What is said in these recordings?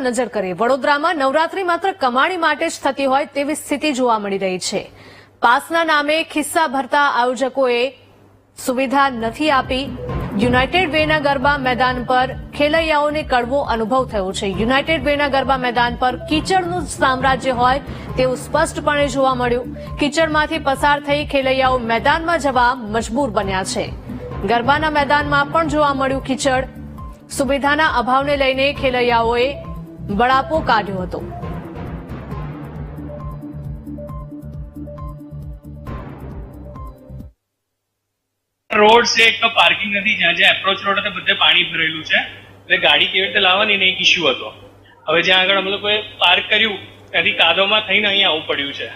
પર નજર કરીએ। વડોદરામાં નવરાત્રી માત્ર કમાણી માટે જ થતી હોય તેવી સ્થિતિ જોવા મળી રહી છે। પાસના નામે ખિસ્સા ભરતા આયોજકોએ સુવિધા નથી આપી। યુનાઇટેડ વેના ગરબા મેદાન પર ખેલૈયાઓને કડવો અનુભવ થયો છે। યુનાઇટેડ વેના ગરબા મેદાન પર કીચડનું સામ્રાજ્ય હોય તેવું સ્પષ્ટપણે જોવા મળ્યું। કીચડમાંથી પસાર થઈ ખેલૈયાઓ મેદાનમાં જવા મજબૂર બન્યા છે। ગરબાના મેદાનમાં પણ જોવા મળ્યું કીચડ। સુવિધાના અભાવને લઈને ખેલૈયાઓએ બળાપો કાઢ્યો હતો। रोड से एक तो पार्किंग नहीं ज्યાં જ્યાં એપ્રોચ રોડ હતો બધે પાણી ભરેલું છે એટલે ગાડી કેવી રીતે લાવવાની ને એક ઇશ્યુ હતો। હવે જ્યાં આગળ અમે લોકોએ પાર્ક કર્યું ત્યાંથી કાદવમાં થઈને અહીંયા આવવું પડ્યું છે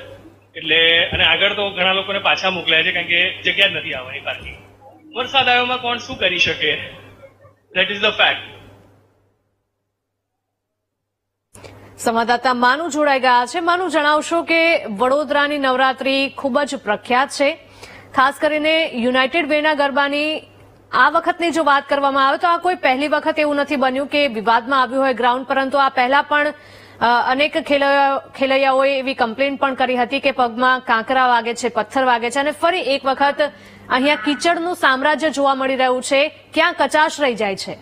એટલે અને આગળ તો ઘણા લોકોને પાછા મોકલ્યા છે કારણ કે જગ્યા જ નથી આવવાની પાર્કિંગ। વરસાદ આવ્યોમાં કોણ શું કરી શકે, ધેટ ઇઝ ધ ફેક્ટ। સંવાદદાતા માનુ જોડાઈ ગયા છે। માનુ, જણાવશો કે વડોદરાની નવરાત્રી ખૂબ જ પ્રખ્યાત છે, ખાસ કરીને યુનાઇટેડ વેના ગરબાની આ વખતની જો વાત કરવામાં આવે તો આ કોઈ પહેલી વખત એવું નથી બન્યું કે વિવાદમાં આવ્યું હોય ગ્રાઉન્ડ, પરંતુ આ પહેલા પણ અનેક ખેલૈયાઓએ એવી કમ્પ્લેન પણ કરી હતી કે પગમાં કાંકરા વાગે છે, પથ્થર વાગે છે, અને ફરી એક વખત અહીંયા કીચડનું સામ્રાજ્ય જોવા મળી રહ્યું છે। ક્યાં કચાશ રહી જાય છે?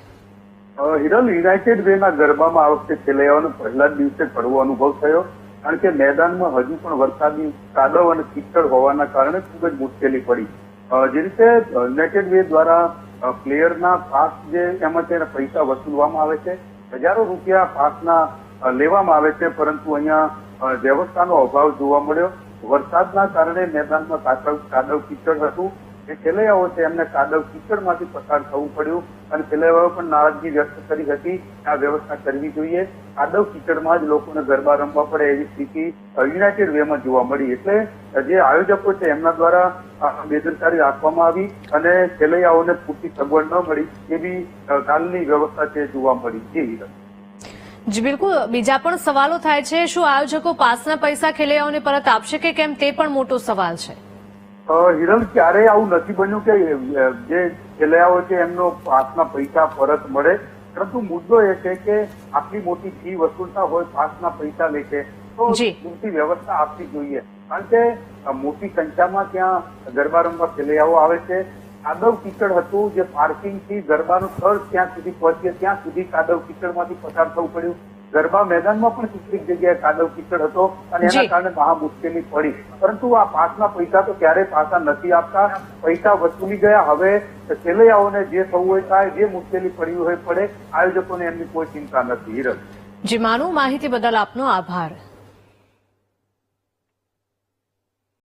હિરલ, યુનાઇટેડ વેના ગરબામાં આ વખતે ખેલૈયાઓને પહેલા જ દિવસે કડવો અનુભવ થયો, કારણ કે મેદાનમાં હજુ પણ વરસાદની કાદવ અને કીચડ હોવાના કારણે ખૂબ જ મુશ્કેલી પડી। જે રીતે યુનાઇટેડ વે દ્વારા પ્લેયરના પાસ જે એમાં તેને પૈસા વસૂલવામાં આવે છે, હજારો રૂપિયા પાસના લેવામાં આવે છે, પરંતુ અહીંયા વ્યવસ્થાનો અભાવ જોવા મળ્યો। વરસાદના કારણે મેદાનમાં કાદવ કીચડ હતું, જે ખેલૈયાઓ છે એમને કાદવ કીચડમાંથી પસાર થવું પડ્યું અને ખેલૈયાઓએ પણ નારાજગી વ્યક્ત કરી હતી આ વ્યવસ્થા કરવી જોઈએ। કાદવ કીચડમાં જ લોકોને ગરબા રમવા પડે એવી સ્થિતિ યુનાઇટેડ વેમાં જોવા મળી, એટલે જે આયોજકો છે એમના દ્વારા બેદરકારી રાખવામાં આવી અને ખેલૈયાઓને પૂરતી સગવડ ન મળી એવી કાલની વ્યવસ્થા છે જોવા મળી। જી બિલકુલ, બીજા પણ સવાલો થાય છે। શું આયોજકો પાસના પૈસા ખેલૈયાઓને પરત આપશે કે કેમ, તે પણ મોટો સવાલ છે। હિરલ, ક્યારેય આવું નથી બન્યું કે જે ખેલૈયાઓ છે એમનો પાસના પૈસા પરત મળે, પરંતુ મુદ્દો એ છે કે આટલી મોટી ફી વસૂલતા હોય, પાસના પૈસા લે છે તો પૂરતી વ્યવસ્થા આપવી જોઈએ, કારણ કે મોટી સંખ્યામાં ત્યાં ગરબા રમવા ખેલૈયાઓ આવે છે। કાદવ કીચડ હતું, જે પાર્કિંગથી ગરબાનું સ્થળ ત્યાં સુધી પહોંચીએ ત્યાં સુધી કાદવ કીચડમાંથી પસાર થવું પડ્યું। ગરબા મેદાનમાં પણ કેટલીક જગ્યાએ કાદવ કીચડ હતો અને એના કારણે મહા મુશ્કેલી પડી, પરંતુ આ પાસના પૈસા તો ક્યારેય પાછા નથી આપતા। પૈસા વસૂલી ગયા, હવે ખેલૈયાઓને જે થવું હોય થાય, જે મુશ્કેલી પડી હોય પડે, આયોજકોને એમની કોઈ ચિંતા નથી। હિરલ જી માનુ, માહિતી બદલ આપનો આભાર।